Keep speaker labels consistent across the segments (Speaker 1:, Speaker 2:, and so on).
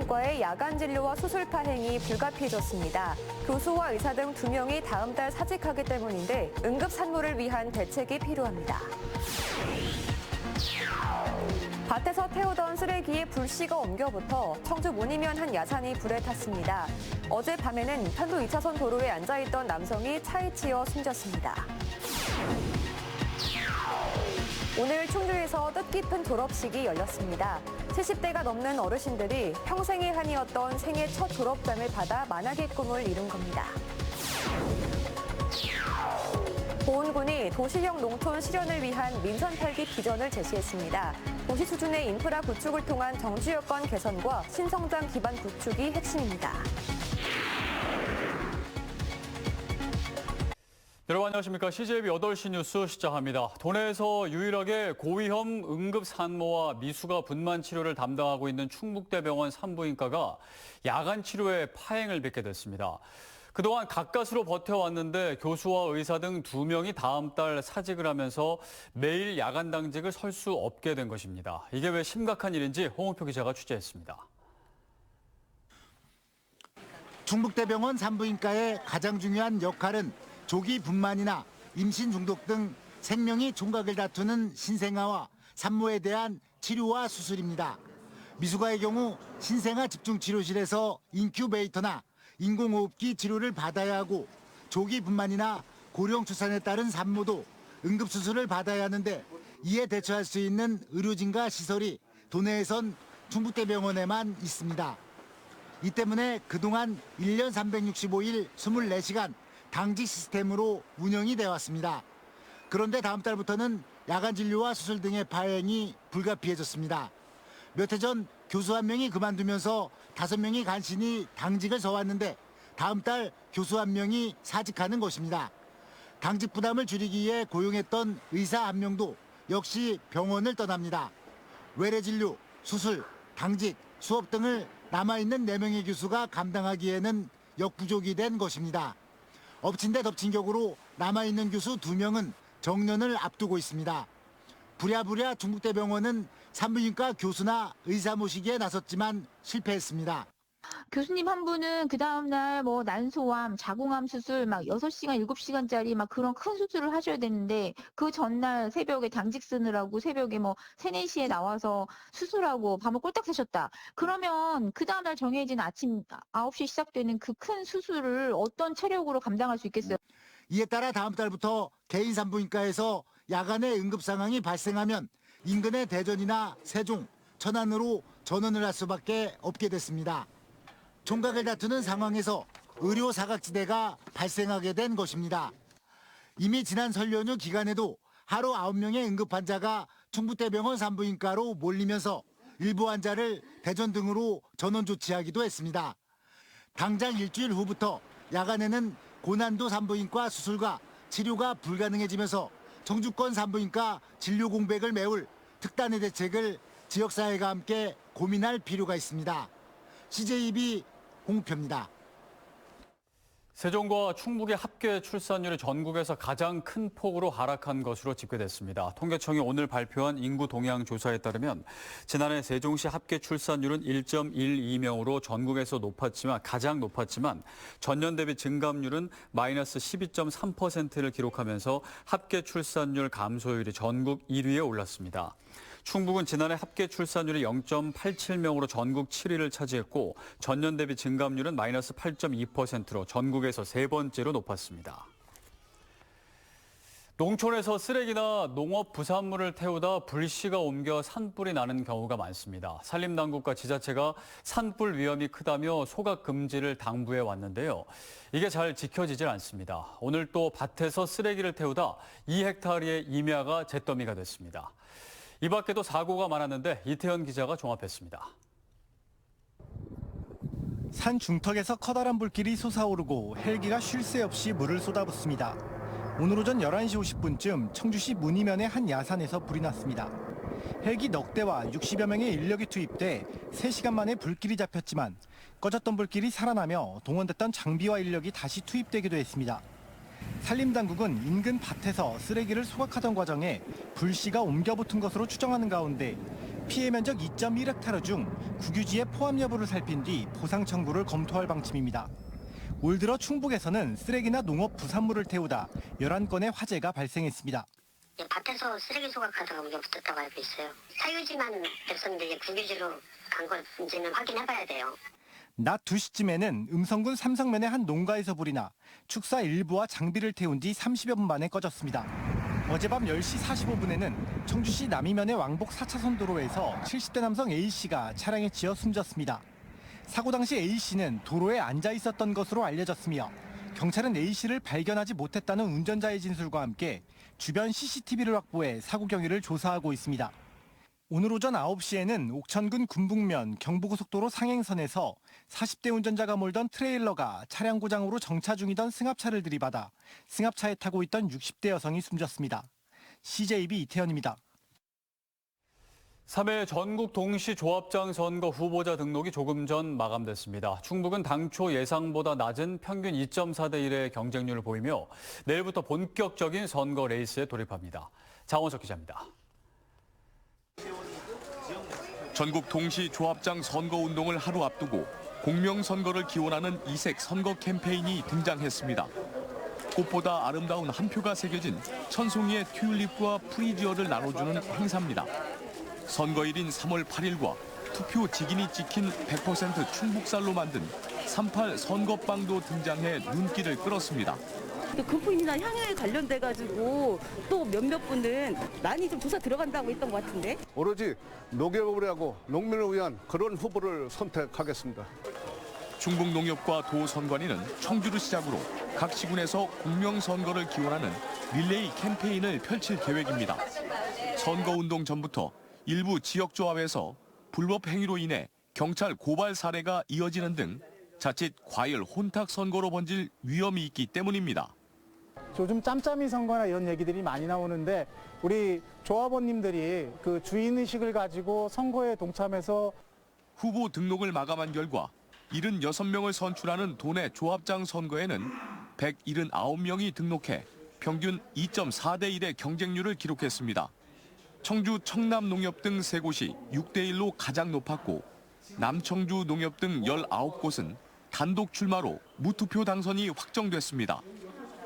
Speaker 1: 산부인과의 야간 진료와 수술 파행이 불가피해졌습니다. 교수와 의사 등 2명이 다음 달 사직하기 때문인데 응급 산모를 위한 대책이 필요합니다. 밭에서 태우던 쓰레기에 불씨가 옮겨붙어 청주 문이면 한 야산이 불에 탔습니다. 어젯밤에는 편도 2차선 도로에 앉아있던 남성이 차에 치여 숨졌습니다. 오늘 충주에서 뜻깊은 졸업식이 열렸습니다. 70대가 넘는 어르신들이 평생의 한이었던 생애 첫 졸업장을 받아 만학의 꿈을 이룬 겁니다. 보훈군이 도시형 농촌 실현을 위한 민선 8기 비전을 제시했습니다. 도시 수준의 인프라 구축을 통한 정주 여건 개선과 신성장 기반 구축이 핵심입니다.
Speaker 2: 여러분 안녕하십니까. CJB 8시 뉴스 시작합니다. 도내에서 유일하게 고위험 응급산모와 미수가 분만 치료를 담당하고 있는 충북대병원 산부인과가 야간 치료에 파행을 빚게 됐습니다. 그동안 가까스로 버텨왔는데 교수와 의사 등 2명이 다음 달 사직을 하면서 매일 야간 당직을 설 수 없게 된 것입니다. 이게 왜 심각한 일인지 홍은표 기자가 취재했습니다.
Speaker 3: 충북대병원 산부인과의 가장 중요한 역할은 조기 분만이나 임신 중독 등 생명이 종각을 다투는 신생아와 산모에 대한 치료와 수술입니다. 미수가의 경우 신생아 집중치료실에서 인큐베이터나 인공호흡기 치료를 받아야 하고 조기 분만이나 고령 출산에 따른 산모도 응급수술을 받아야 하는데 이에 대처할 수 있는 의료진과 시설이 도내에선 충북대병원에만 있습니다. 이 때문에 그동안 1년 365일 24시간 당직 시스템으로 운영이 되어 왔습니다. 그런데 다음 달부터는 야간 진료와 수술 등의 파행이 불가피해졌습니다. 몇 해 전 교수 1명이 그만두면서 5명이 간신히 당직을 서왔는데 다음 달 교수 1명이 사직하는 것입니다. 당직 부담을 줄이기 위해 고용했던 의사 1명도 역시 병원을 떠납니다. 외래 진료, 수술, 당직, 수업 등을 남아있는 4명의 교수가 감당하기에는 역부족이 된 것입니다. 엎친 데 덮친 격으로 남아있는 교수 2명은 정년을 앞두고 있습니다. 부랴부랴 충북대병원은 산부인과 교수나 의사 모시기에 나섰지만 실패했습니다.
Speaker 4: 교수님 한 분은 그 다음날 난소암, 자궁암 수술 6시간, 7시간짜리 그런 큰 수술을 하셔야 되는데 그 전날 새벽에 당직 쓰느라고 새벽에 3, 4시에 나와서 수술하고 밤을 꼴딱 새셨다. 그러면 그 다음날 정해진 아침 9시 시작되는 그 큰 수술을 어떤 체력으로 감당할 수 있겠어요?
Speaker 3: 이에 따라 다음 달부터 개인 산부인과에서 야간에 응급 상황이 발생하면 인근의 대전이나 세종, 천안으로 전원을 할 수밖에 없게 됐습니다. 종각을 다투는 상황에서 의료 사각지대가 발생하게 된 것입니다. 이미 지난 설 연휴 기간에도 하루 9명의 응급 환자가 충북대병원 산부인과로 몰리면서 일부 환자를 대전 등으로 전원 조치하기도 했습니다. 당장 일주일 후부터 야간에는 고난도 산부인과 수술과 치료가 불가능해지면서 청주권 산부인과 진료 공백을 메울 특단의 대책을 지역사회가 함께 고민할 필요가 있습니다. CJB 홍표입니다.
Speaker 2: 세종과 충북의 합계 출산율이 전국에서 가장 큰 폭으로 하락한 것으로 집계됐습니다. 통계청이 오늘 발표한 인구 동향 조사에 따르면 지난해 세종시 합계 출산율은 1.12명으로 전국에서 가장 높았지만 전년 대비 증감률은 마이너스 12.3%를 기록하면서 합계 출산율 감소율이 전국 1위에 올랐습니다. 충북은 지난해 합계 출산율이 0.87명으로 전국 7위를 차지했고 전년 대비 증감률은 마이너스 8.2%로 전국에서 3번째로 높았습니다. 농촌에서 쓰레기나 농업 부산물을 태우다 불씨가 옮겨 산불이 나는 경우가 많습니다. 산림당국과 지자체가 산불 위험이 크다며 소각 금지를 당부해 왔는데요. 이게 잘 지켜지질 않습니다. 오늘 또 밭에서 쓰레기를 태우다 2헥타르의 임야가 잿더미가 됐습니다. 이 밖에도 사고가 많았는데 이태현 기자가 종합했습니다.
Speaker 5: 산 중턱에서 커다란 불길이 솟아오르고 헬기가 쉴 새 없이 물을 쏟아붓습니다. 오늘 오전 11시 50분쯤 청주시 문이면의 한 야산에서 불이 났습니다. 헬기 넉 대와 60여 명의 인력이 투입돼 3시간 만에 불길이 잡혔지만 꺼졌던 불길이 살아나며 동원됐던 장비와 인력이 다시 투입되기도 했습니다. 산림당국은 인근 밭에서 쓰레기를 소각하던 과정에 불씨가 옮겨 붙은 것으로 추정하는 가운데 피해 면적 2.1헥타르 중 국유지의 포함 여부를 살핀 뒤 보상 청구를 검토할 방침입니다. 올 들어 충북에서는 쓰레기나 농업 부산물을 태우다 11건의 화재가 발생했습니다.
Speaker 6: 밭에서 쓰레기 소각하다가 우리가 붙었다고 알고 있어요. 사유지만 됐었는데 국유지로 간 건지는 확인해봐야 돼요.
Speaker 5: 낮 2시쯤에는 음성군 삼성면의 한 농가에서 불이 나 축사 일부와 장비를 태운 뒤 30여 분 만에 꺼졌습니다. 어젯밤 10시 45분에는 청주시 남이면의 왕복 4차선 도로에서 70대 남성 A씨가 차량에 치여 숨졌습니다. 사고 당시 A씨는 도로에 앉아 있었던 것으로 알려졌으며 경찰은 A씨를 발견하지 못했다는 운전자의 진술과 함께 주변 CCTV를 확보해 사고 경위를 조사하고 있습니다. 오늘 오전 9시에는 옥천군 군북면 경부고속도로 상행선에서 40대 운전자가 몰던 트레일러가 차량 고장으로 정차 중이던 승합차를 들이받아 승합차에 타고 있던 60대 여성이 숨졌습니다. CJB 이태현입니다.
Speaker 2: 3회 전국 동시 조합장 선거 후보자 등록이 조금 전 마감됐습니다. 충북은 당초 예상보다 낮은 평균 2.4대 1의 경쟁률을 보이며 내일부터 본격적인 선거 레이스에 돌입합니다. 장원석 기자입니다.
Speaker 7: 전국 동시 조합장 선거 운동을 하루 앞두고 공명선거를 기원하는 이색 선거 캠페인이 등장했습니다. 꽃보다 아름다운 한 표가 새겨진 천송이의 튤립과 프리지어를 나눠주는 행사입니다. 선거일인 3월 8일과 투표 직인이 찍힌 100% 충북쌀로 만든 38 선거빵도 등장해 눈길을 끌었습니다.
Speaker 8: 금품이나 향유에 관련돼가지고 또 몇몇 분은 많이 좀 조사 들어간다고 했던 것 같은데.
Speaker 9: 오로지 농협을 하고 농민을 위한 그런 후보를 선택하겠습니다.
Speaker 7: 충북농협과 도선관위는 청주를 시작으로 각 시군에서 공명선거를 기원하는 릴레이 캠페인을 펼칠 계획입니다. 선거운동 전부터 일부 지역조합에서 불법 행위로 인해 경찰 고발 사례가 이어지는 등 자칫 과열 혼탁 선거로 번질 위험이 있기 때문입니다.
Speaker 10: 요즘 짬짬이 선거나 이런 얘기들이 많이 나오는데 우리 조합원님들이 그 주인의식을 가지고 선거에 동참해서
Speaker 7: 후보 등록을 마감한 결과 76명을 선출하는 도내 조합장 선거에는 179명이 등록해 평균 2.4대 1의 경쟁률을 기록했습니다. 청주 청남농협 등 3곳이 6대 1로 가장 높았고 남청주 농협 등 19곳은 단독 출마로 무투표 당선이 확정됐습니다.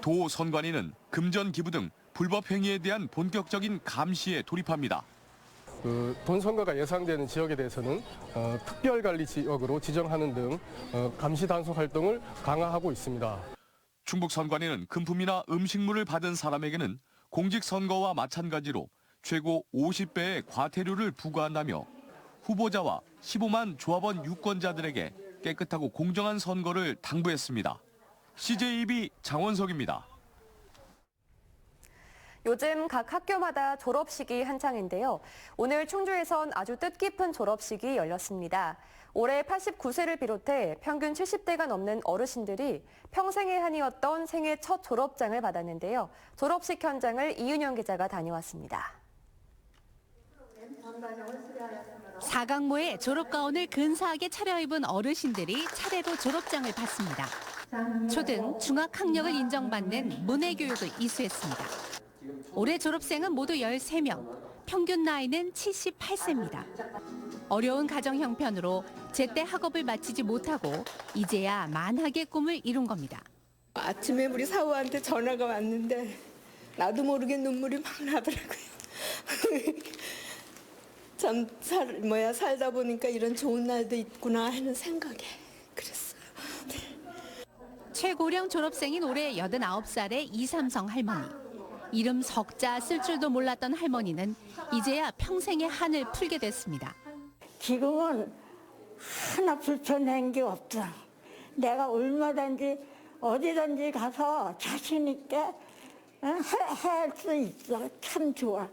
Speaker 7: 도 선관위는 금전 기부 등 불법 행위에 대한 본격적인 감시에 돌입합니다.
Speaker 11: 본 선거가 예상되는 지역에 대해서는 특별관리 지역으로 지정하는 등 감시 단속 활동을 강화하고 있습니다.
Speaker 7: 충북 선관위는 금품이나 음식물을 받은 사람에게는 공직선거와 마찬가지로 최고 50배의 과태료를 부과한다며 후보자와 15만 조합원 유권자들에게 깨끗하고 공정한 선거를 당부했습니다. CJB 장원석입니다.
Speaker 1: 요즘 각 학교마다 졸업식이 한창인데요. 오늘 충주에선 아주 뜻깊은 졸업식이 열렸습니다. 올해 89세를 비롯해 평균 70대가 넘는 어르신들이 평생의 한이었던 생애 첫 졸업장을 받았는데요. 졸업식 현장을 이윤영 기자가 다녀왔습니다.
Speaker 12: 사각모의 졸업가운을 근사하게 차려입은 어르신들이 차례로 졸업장을 받습니다. 초등, 중학 학력을 인정받는 문해교육을 이수했습니다. 올해 졸업생은 모두 13명, 평균 나이는 78세입니다. 어려운 가정 형편으로 제때 학업을 마치지 못하고 이제야 만학의 꿈을 이룬 겁니다.
Speaker 13: 아침에 우리 사우한테 전화가 왔는데 나도 모르게 눈물이 막 나더라고요. 참 살다 보니까 이런 좋은 날도 있구나 하는 생각에 그랬어요.
Speaker 12: 최고령 졸업생인 올해 89살의 이삼성 할머니. 이름 석자 쓸 줄도 몰랐던 할머니는 이제야 평생의 한을 풀게 됐습니다.
Speaker 14: 지금은 하나 불편한 게 없어. 내가 얼마든지 어디든지 가서 자신 있게 할 수 있어. 참 좋아.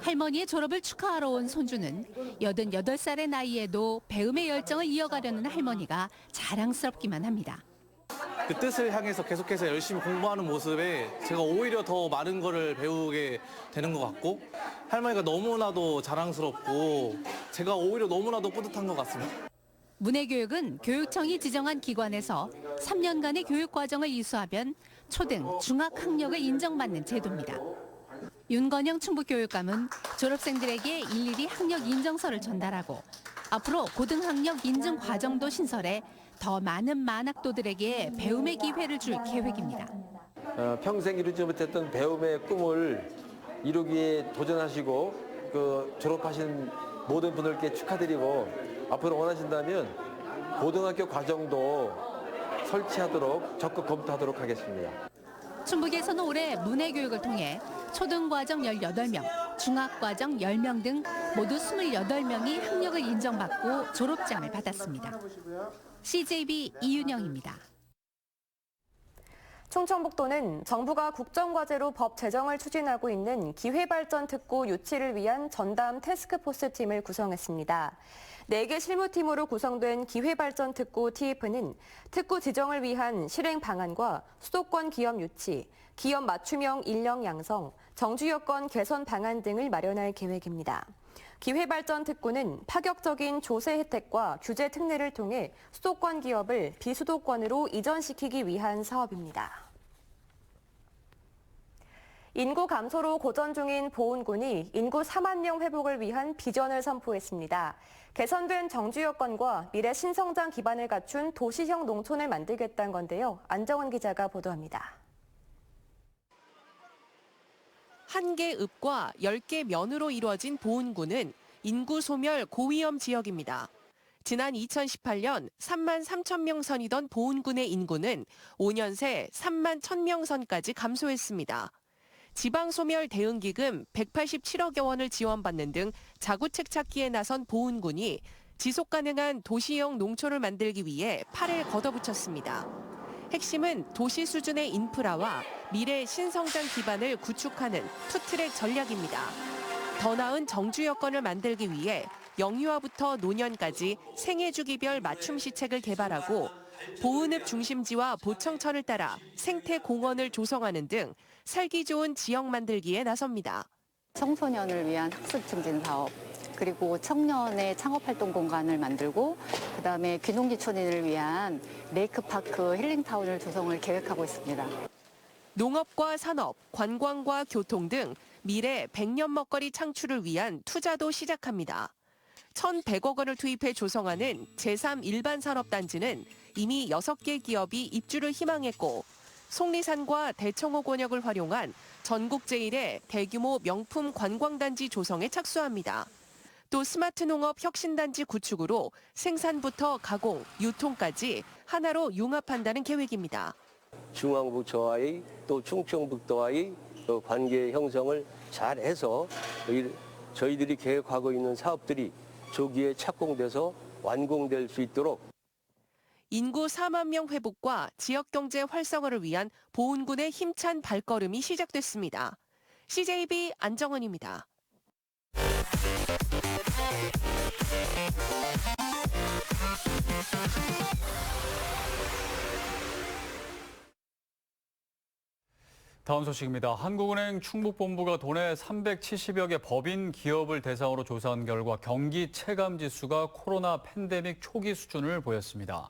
Speaker 12: 할머니의 졸업을 축하하러 온 손주는 88살의 나이에도 배움의 열정을 이어가려는 할머니가 자랑스럽기만 합니다.
Speaker 15: 그 뜻을 향해서 계속해서 열심히 공부하는 모습에 제가 오히려 더 많은 거를 배우게 되는 것 같고 할머니가 너무나도 자랑스럽고 제가 오히려 너무나도 뿌듯한 것 같습니다.
Speaker 12: 문해교육은 교육청이 지정한 기관에서 3년간의 교육과정을 이수하면 초등, 중학 학력을 인정받는 제도입니다. 윤건영 충북교육감은 졸업생들에게 일일이 학력 인정서를 전달하고 앞으로 고등학력 인증 과정도 신설해 더 많은 만학도들에게 배움의 기회를 줄 계획입니다.
Speaker 16: 평생 이루지 못했던 배움의 꿈을 이루기에 도전하시고 졸업하신 모든 분들께 축하드리고 앞으로 원하신다면 고등학교 과정도 설치하도록 적극 검토하도록 하겠습니다.
Speaker 12: 충북에서는 올해 문해교육을 통해 초등과정 18명, 중학과정 10명 등 모두 28명이 학력을 인정받고 졸업장을 받았습니다. CJB 이윤영입니다.
Speaker 1: 충청북도는 정부가 국정과제로 법 제정을 추진하고 있는 기회발전특구 유치를 위한 전담 태스크포스 팀을 구성했습니다. 4개 실무팀으로 구성된 기회발전특구 TF는 특구 지정을 위한 실행 방안과 수도권 기업 유치, 기업 맞춤형 인력 양성, 정주 여건 개선 방안 등을 마련할 계획입니다. 기회발전특구는 파격적인 조세 혜택과 규제 특례를 통해 수도권 기업을 비수도권으로 이전시키기 위한 사업입니다. 인구 감소로 고전 중인 보훈군이 인구 4만 명 회복을 위한 비전을 선포했습니다. 개선된 정주 여건과 미래 신성장 기반을 갖춘 도시형 농촌을 만들겠다는 건데요. 안정원 기자가 보도합니다.
Speaker 17: 1개 읍과 10개 면으로 이루어진 보훈군은 인구 소멸 고위험 지역입니다. 지난 2018년 3만 3천 명 선이던 보훈군의 인구는 5년 새 3만 1,000명 선까지 감소했습니다. 지방소멸 대응기금 187억여 원을 지원받는 등 자구책 찾기에 나선 보훈군이 지속가능한 도시형 농촌을 만들기 위해 팔을 걷어붙였습니다. 핵심은 도시 수준의 인프라와 미래 신성장 기반을 구축하는 투트랙 전략입니다. 더 나은 정주 여건을 만들기 위해 영유아부터 노년까지 생애주기별 맞춤 시책을 개발하고 보훈읍 중심지와 보청천을 따라 생태공원을 조성하는 등 살기 좋은 지역 만들기에 나섭니다.
Speaker 18: 청소년을 위한 학습 증진 사업, 그리고 청년의 창업활동 공간을 만들고 그다음에 귀농귀촌인을 위한 레이크파크 힐링타운을 조성을 계획하고 있습니다.
Speaker 17: 농업과 산업, 관광과 교통 등 미래 100년 먹거리 창출을 위한 투자도 시작합니다. 1,100억 원을 투입해 조성하는 제3 일반산업단지는 이미 6개 기업이 입주를 희망했고 속리산과 대청호 권역을 활용한 전국 제1의 대규모 명품 관광단지 조성에 착수합니다. 또 스마트 농업 혁신단지 구축으로 생산부터 가공, 유통까지 하나로 융합한다는 계획입니다.
Speaker 19: 중앙부처와의 또 충청북도와의 관계 형성을 잘해서 저희들이 계획하고 있는 사업들이 조기에 착공돼서 완공될 수 있도록
Speaker 17: 인구 4만 명 회복과 지역경제 활성화를 위한 보훈군의 힘찬 발걸음이 시작됐습니다. CJB 안정은입니다.
Speaker 2: 다음 소식입니다. 한국은행 충북본부가 도내 370여 개 법인 기업을 대상으로 조사한 결과 경기 체감 지수가 코로나 팬데믹 초기 수준을 보였습니다.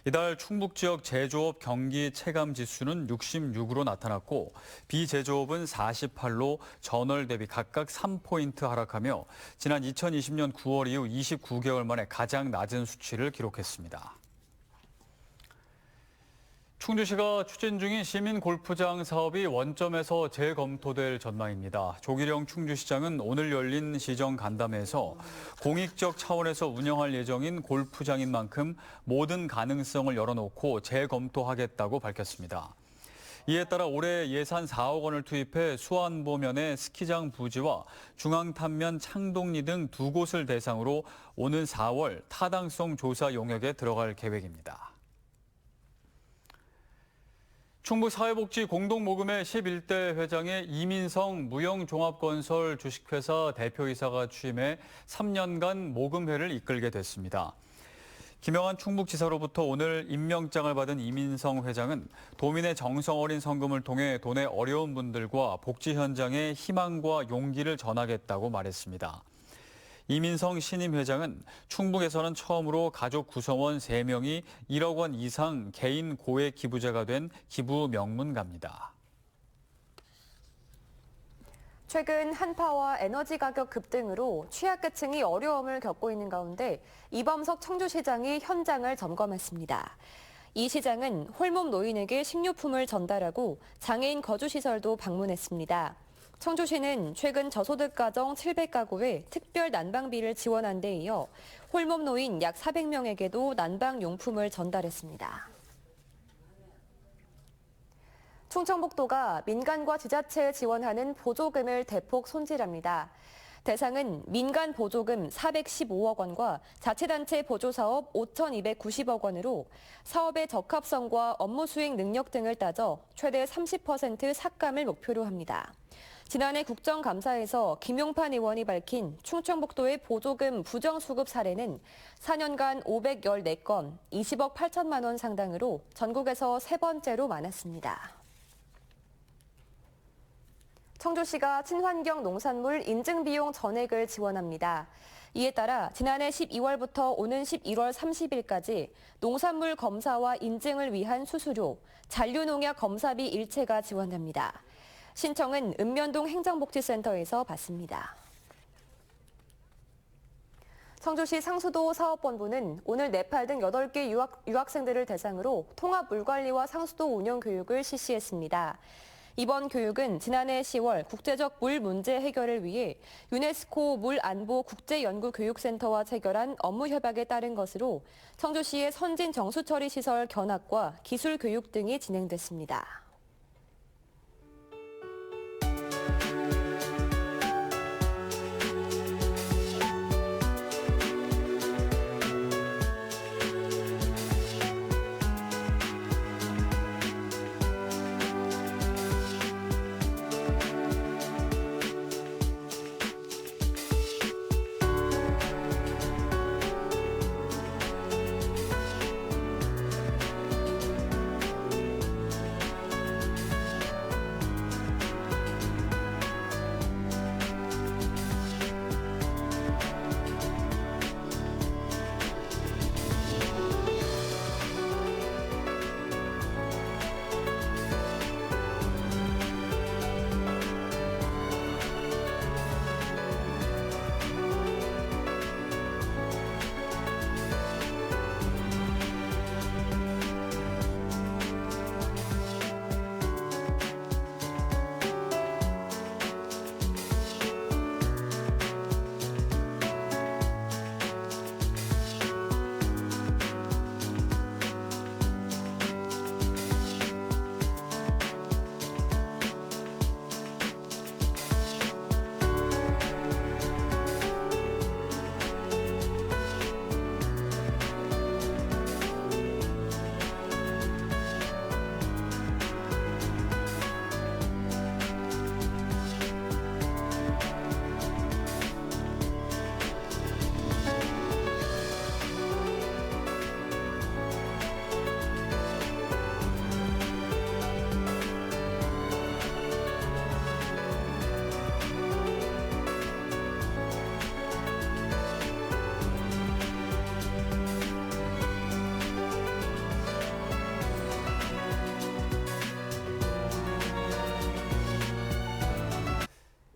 Speaker 2: 이달 충북 지역 제조업 경기 체감 지수는 66으로 나타났고 비제조업은 48로 전월 대비 각각 3포인트 하락하며 지난 2020년 9월 이후 29개월 만에 가장 낮은 수치를 기록했습니다. 충주시가 추진 중인 시민 골프장 사업이 원점에서 재검토될 전망입니다. 조기령 충주시장은 오늘 열린 시정 간담회에서 공익적 차원에서 운영할 예정인 골프장인 만큼 모든 가능성을 열어놓고 재검토하겠다고 밝혔습니다. 이에 따라 올해 예산 4억 원을 투입해 수안보면의 스키장 부지와 중앙탄면 창동리 등 2곳을 대상으로 오는 4월 타당성 조사 용역에 들어갈 계획입니다. 충북사회복지 공동모금회 11대 회장의 이민성 무형종합건설 주식회사 대표이사가 취임해 3년간 모금회를 이끌게 됐습니다. 김영한 충북지사로부터 오늘 임명장을 받은 이민성 회장은 도민의 정성 어린 성금을 통해 돈의 어려운 분들과 복지 현장에 희망과 용기를 전하겠다고 말했습니다. 이민성 신임 회장은 충북에서는 처음으로 가족 구성원 3명이 1억 원 이상 개인 고액 기부자가 된 기부 명문가입니다.
Speaker 1: 최근 한파와 에너지 가격 급등으로 취약계층이 어려움을 겪고 있는 가운데 이범석 청주시장이 현장을 점검했습니다. 이 시장은 홀몸 노인에게 식료품을 전달하고 장애인 거주시설도 방문했습니다. 청주시는 최근 저소득 가정 700가구에 특별 난방비를 지원한 데 이어 홀몸 노인 약 400명에게도 난방용품을 전달했습니다. 충청북도가 민간과 지자체에 지원하는 보조금을 대폭 손질합니다. 대상은 민간 보조금 415억 원과 자치단체 보조사업 5,290억 원으로 사업의 적합성과 업무 수행 능력 등을 따져 최대 30% 삭감을 목표로 합니다. 지난해 국정감사에서 김용판 의원이 밝힌 충청북도의 보조금 부정수급 사례는 4년간 514건, 20억 8천만 원 상당으로 전국에서 3번째로 많았습니다. 청주시가 친환경 농산물 인증비용 전액을 지원합니다. 이에 따라 지난해 12월부터 오는 11월 30일까지 농산물 검사와 인증을 위한 수수료, 잔류농약 검사비 일체가 지원됩니다. 신청은 읍면동 행정복지센터에서 받습니다. 청주시 상수도 사업본부는 오늘 네팔 등 8개 유학생들을 대상으로 통합 물관리와 상수도 운영 교육을 실시했습니다. 이번 교육은 지난해 10월 국제적 물 문제 해결을 위해 유네스코 물안보 국제연구교육센터와 체결한 업무 협약에 따른 것으로 청주시의 선진 정수처리 시설 견학과 기술 교육 등이 진행됐습니다.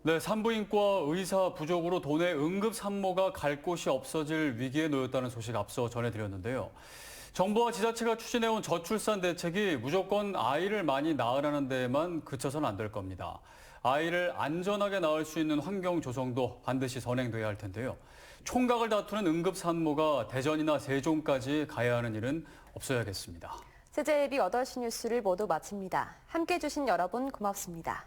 Speaker 2: 네, 산부인과 의사 부족으로 도내 응급 산모가 갈 곳이 없어질 위기에 놓였다는 소식 앞서 전해드렸는데요. 정부와 지자체가 추진해온 저출산 대책이 무조건 아이를 많이 낳으라는 데에만 그쳐서는 안 될 겁니다. 아이를 안전하게 낳을 수 있는 환경 조성도 반드시 선행돼야 할 텐데요. 총각을 다투는 응급 산모가 대전이나 세종까지 가야 하는 일은 없어야겠습니다.
Speaker 1: CJ 예비 8시 뉴스를 모두 마칩니다. 함께해 주신 여러분 고맙습니다.